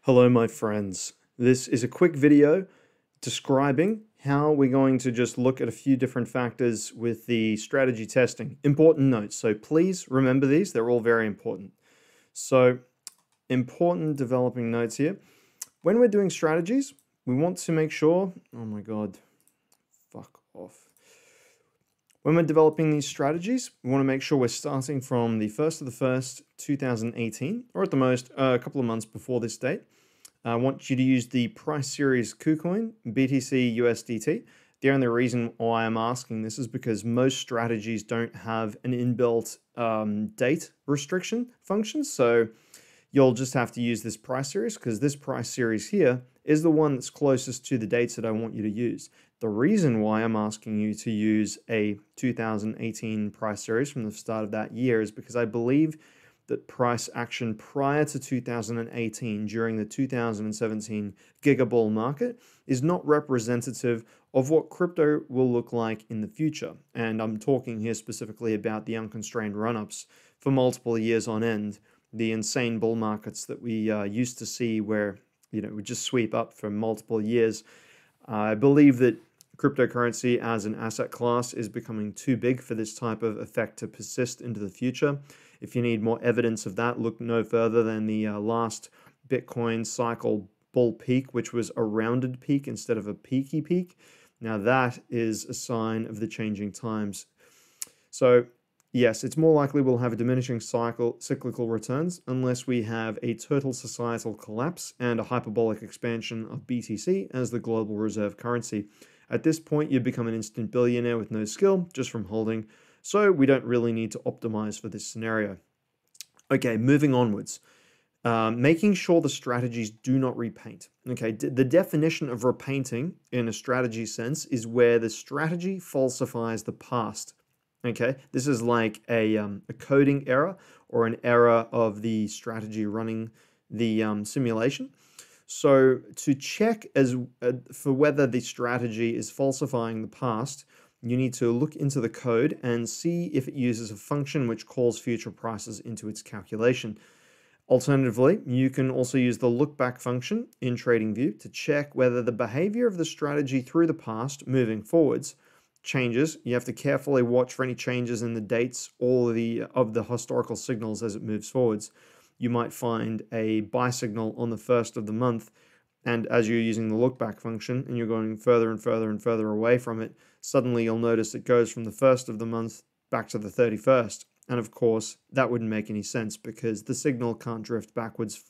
Hello, my friends. This is a quick video describing how we're going to just look at a few different factors with the strategy testing. Important notes. So please remember these. They're all very important. So important developing notes here. When we're doing strategies, we want to make sure, oh my God, fuck off. When we're developing these strategies, we want to make sure we're starting from the 1st of the 1st, 2018, or at the most a couple of months before this date. I want you to use the price series KuCoin, BTC, USDT. The only reason why I'm asking this is because most strategies don't have an inbuilt date restriction function. So you'll just have to use this price series because this price series here is the one that's closest to the dates that I want you to use. The reason why I'm asking you to use a 2018 price series from the start of that year is because I believe that price action prior to 2018 during the 2017 gigabull market is not representative of what crypto will look like in the future. And I'm talking here specifically about the unconstrained run-ups for multiple years on end, the insane bull markets that we used to see where, we just sweep up for multiple years. I believe that cryptocurrency as an asset class is becoming too big for this type of effect to persist into the future. If you need more evidence of that, look no further than the last Bitcoin cycle bull peak, which was a rounded peak instead of a peaky peak. Now that is a sign of the changing times. So yes, it's more likely we'll have a diminishing cyclical returns unless we have a total societal collapse and a hyperbolic expansion of BTC as the global reserve currency. At this point, you become an instant billionaire with no skill just from holding, so we don't really need to optimize for this scenario. Okay, moving onwards. Making sure the strategies do not repaint. Okay, the definition of repainting in a strategy sense is where the strategy falsifies the past. Okay, this is like a coding error or an error of the strategy running the simulation. So to check for whether the strategy is falsifying the past, you need to look into the code and see if it uses a function which calls future prices into its calculation. Alternatively, you can also use the lookback function in TradingView to check whether the behavior of the strategy through the past moving forwards changes. You have to carefully watch for any changes in the dates or of the historical signals as it moves forwards. You might find a buy signal on the 1st of the month, and as you're using the lookback function and you're going further and further and further away from it, suddenly you'll notice it goes from the 1st of the month back to the 31st. And of course, that wouldn't make any sense because the signal can't drift backwards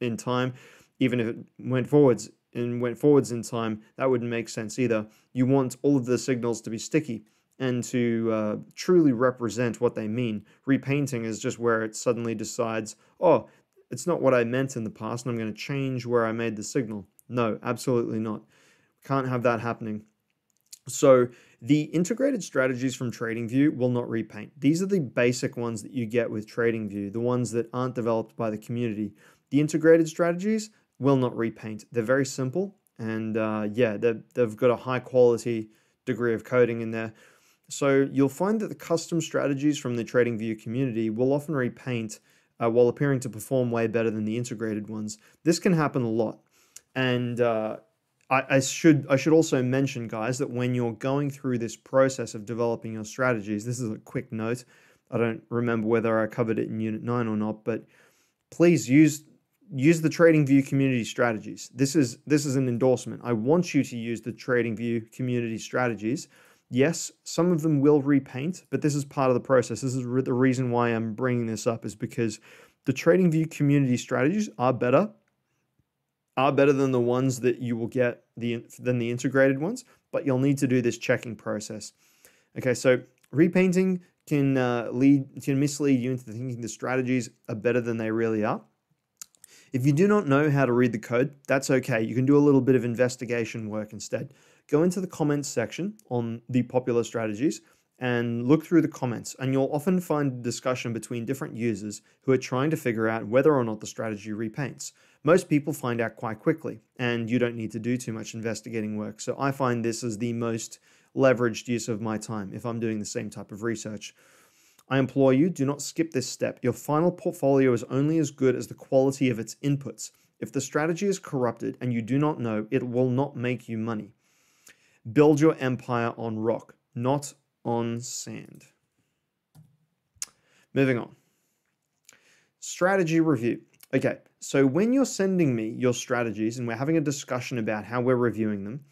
in time. Even if it went forwards in time, that wouldn't make sense either. You want all of the signals to be sticky and to truly represent what they mean. Repainting is just where it suddenly decides, oh, it's not what I meant in the past, and I'm going to change where I made the signal. No, absolutely not. Can't have that happening. So the integrated strategies from TradingView will not repaint. These are the basic ones that you get with TradingView, the ones that aren't developed by the community. The integrated strategies will not repaint. They're very simple, and they've got a high quality degree of coding in there. So you'll find that the custom strategies from the TradingView community will often repaint while appearing to perform way better than the integrated ones. This can happen a lot. And I should also mention, guys, that when you're going through this process of developing your strategies, this is a quick note. I don't remember whether I covered it in Unit 9 or not, but please use the TradingView community strategies. This is an endorsement. I want you to use the TradingView community strategies. Yes, some of them will repaint, but this is part of the process. This is the reason why I'm bringing this up, is because the TradingView community strategies are better than the ones that you will get than the integrated ones, but you'll need to do this checking process. Okay, so repainting can mislead you into thinking the strategies are better than they really are. If you do not know how to read the code, that's okay. You can do a little bit of investigation work instead. Go into the comments section on the popular strategies and look through the comments, and you'll often find discussion between different users who are trying to figure out whether or not the strategy repaints. Most people find out quite quickly, and you don't need to do too much investigating work. So I find this as the most leveraged use of my time if I'm doing the same type of research. I implore you, do not skip this step. Your final portfolio is only as good as the quality of its inputs. If the strategy is corrupted and you do not know, it will not make you money. Build your empire on rock, not on sand. Moving on. Strategy review. Okay, so when you're sending me your strategies and we're having a discussion about how we're reviewing them,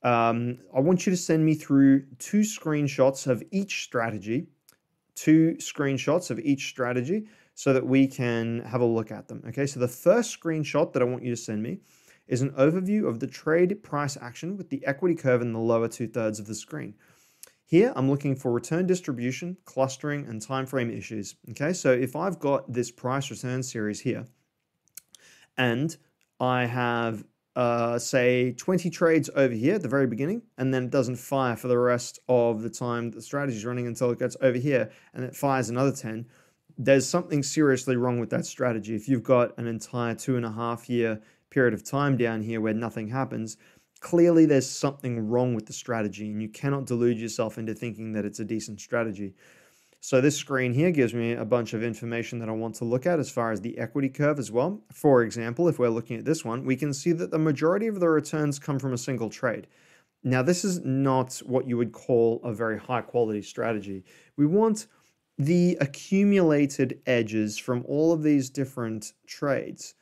I want you to send me through two screenshots of each strategy, so that we can have a look at them. Okay, so the first screenshot that I want you to send me is an overview of the trade price action with the equity curve in the lower 2/3 of the screen. Here, I'm looking for return distribution, clustering, and time frame issues. Okay, so if I've got this price return series here, and I have, say, 20 trades over here at the very beginning, and then it doesn't fire for the rest of the time the strategy is running until it gets over here, and it fires another 10, there's something seriously wrong with that strategy. If you've got an entire 2.5-year period of time down here where nothing happens, clearly there's something wrong with the strategy, and you cannot delude yourself into thinking that it's a decent strategy. So this screen here gives me a bunch of information that I want to look at as far as the equity curve as well. For example, if we're looking at this one, we can see that the majority of the returns come from a single trade. Now, this is not what you would call a very high quality strategy. We want the accumulated edges from all of these different trades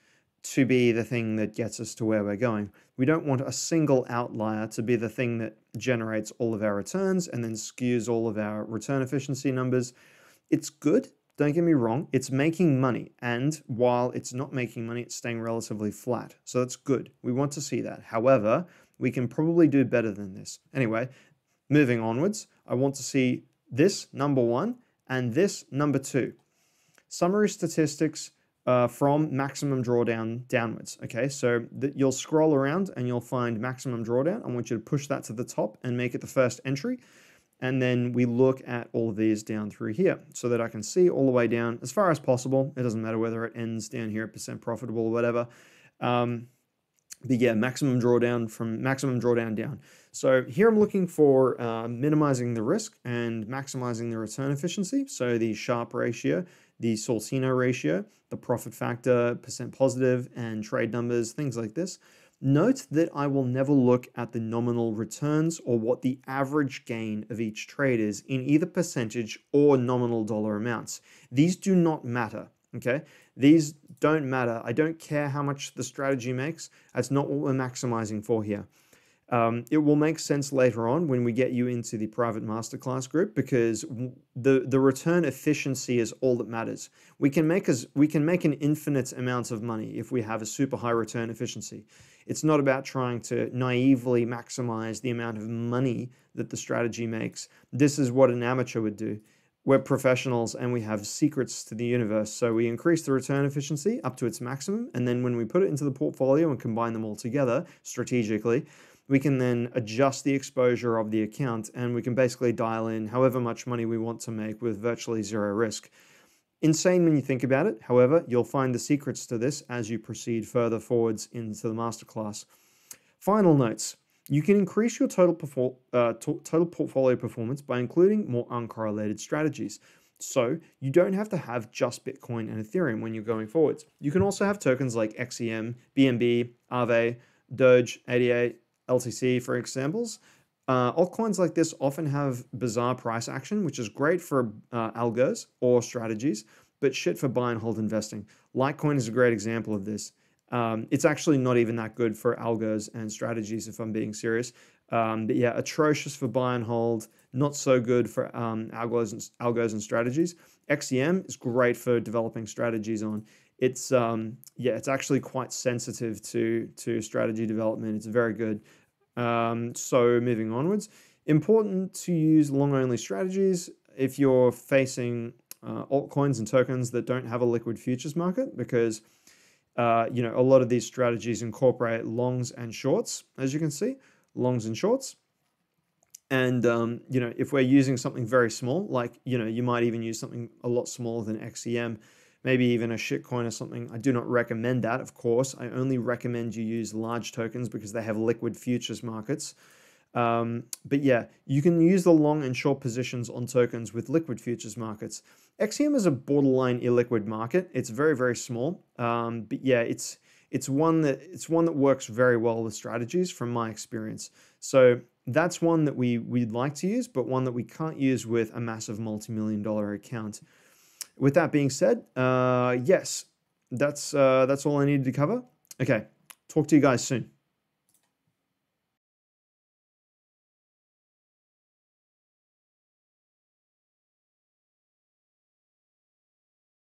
to be the thing that gets us to where we're going. We don't want a single outlier to be the thing that generates all of our returns and then skews all of our return efficiency numbers. It's good, don't get me wrong, it's making money, and while it's not making money, it's staying relatively flat. So that's good. We want to see that. However, we can probably do better than this. Anyway, moving onwards, I want to see this number 1 and this number 2. Summary statistics from maximum drawdown downwards. Okay, so you'll scroll around and you'll find maximum drawdown. I want you to push that to the top and make it the first entry. And then we look at all of these down through here so that I can see all the way down as far as possible. It doesn't matter whether it ends down here at percent profitable or whatever. But yeah, maximum drawdown from maximum drawdown down. So here I'm looking for minimizing the risk and maximizing the return efficiency. So the Sharpe ratio, the Sortino ratio, the profit factor, percent positive, and trade numbers, things like this. Note that I will never look at the nominal returns or what the average gain of each trade is in either percentage or nominal dollar amounts. These do not matter, okay? These don't matter. I don't care how much the strategy makes. That's not what we're maximizing for here. It will make sense later on when we get you into the private masterclass group, because the return efficiency is all that matters. We can make an infinite amount of money if we have a super high return efficiency. It's not about trying to naively maximize the amount of money that the strategy makes. This is what an amateur would do. We're professionals and we have secrets to the universe. So we increase the return efficiency up to its maximum. And then when we put it into the portfolio and combine them all together strategically, we can then adjust the exposure of the account, and we can basically dial in however much money we want to make with virtually zero risk. Insane when you think about it. However, you'll find the secrets to this as you proceed further forwards into the masterclass. Final notes. You can increase your total portfolio performance by including more uncorrelated strategies. So you don't have to have just Bitcoin and Ethereum when you're going forwards. You can also have tokens like XEM, BNB, Aave, Doge, 88, LTC, for examples. Altcoins like this often have bizarre price action, which is great for algos or strategies, but shit for buy and hold investing. Litecoin is a great example of this. It's actually not even that good for algos and strategies, if I'm being serious. But yeah, atrocious for buy and hold, not so good for algos and strategies. XEM is great for developing strategies on. It's it's actually quite sensitive to strategy development. It's very good. So moving onwards, important to use long-only strategies if you're facing altcoins and tokens that don't have a liquid futures market, because a lot of these strategies incorporate longs and shorts, as you can see, longs and shorts. And, if we're using something very small, like, you might even use something a lot smaller than XEM, maybe even a shitcoin or something. I do not recommend that, of course. I only recommend you use large tokens because they have liquid futures markets. But yeah, you can use the long and short positions on tokens with liquid futures markets. XEM is a borderline illiquid market. It's very, very small. But yeah, it's one that works very well with strategies from my experience. So that's one that we'd like to use, but one that we can't use with a massive multi-million-dollar account. With that being said, yes, that's all I needed to cover. Okay, talk to you guys soon.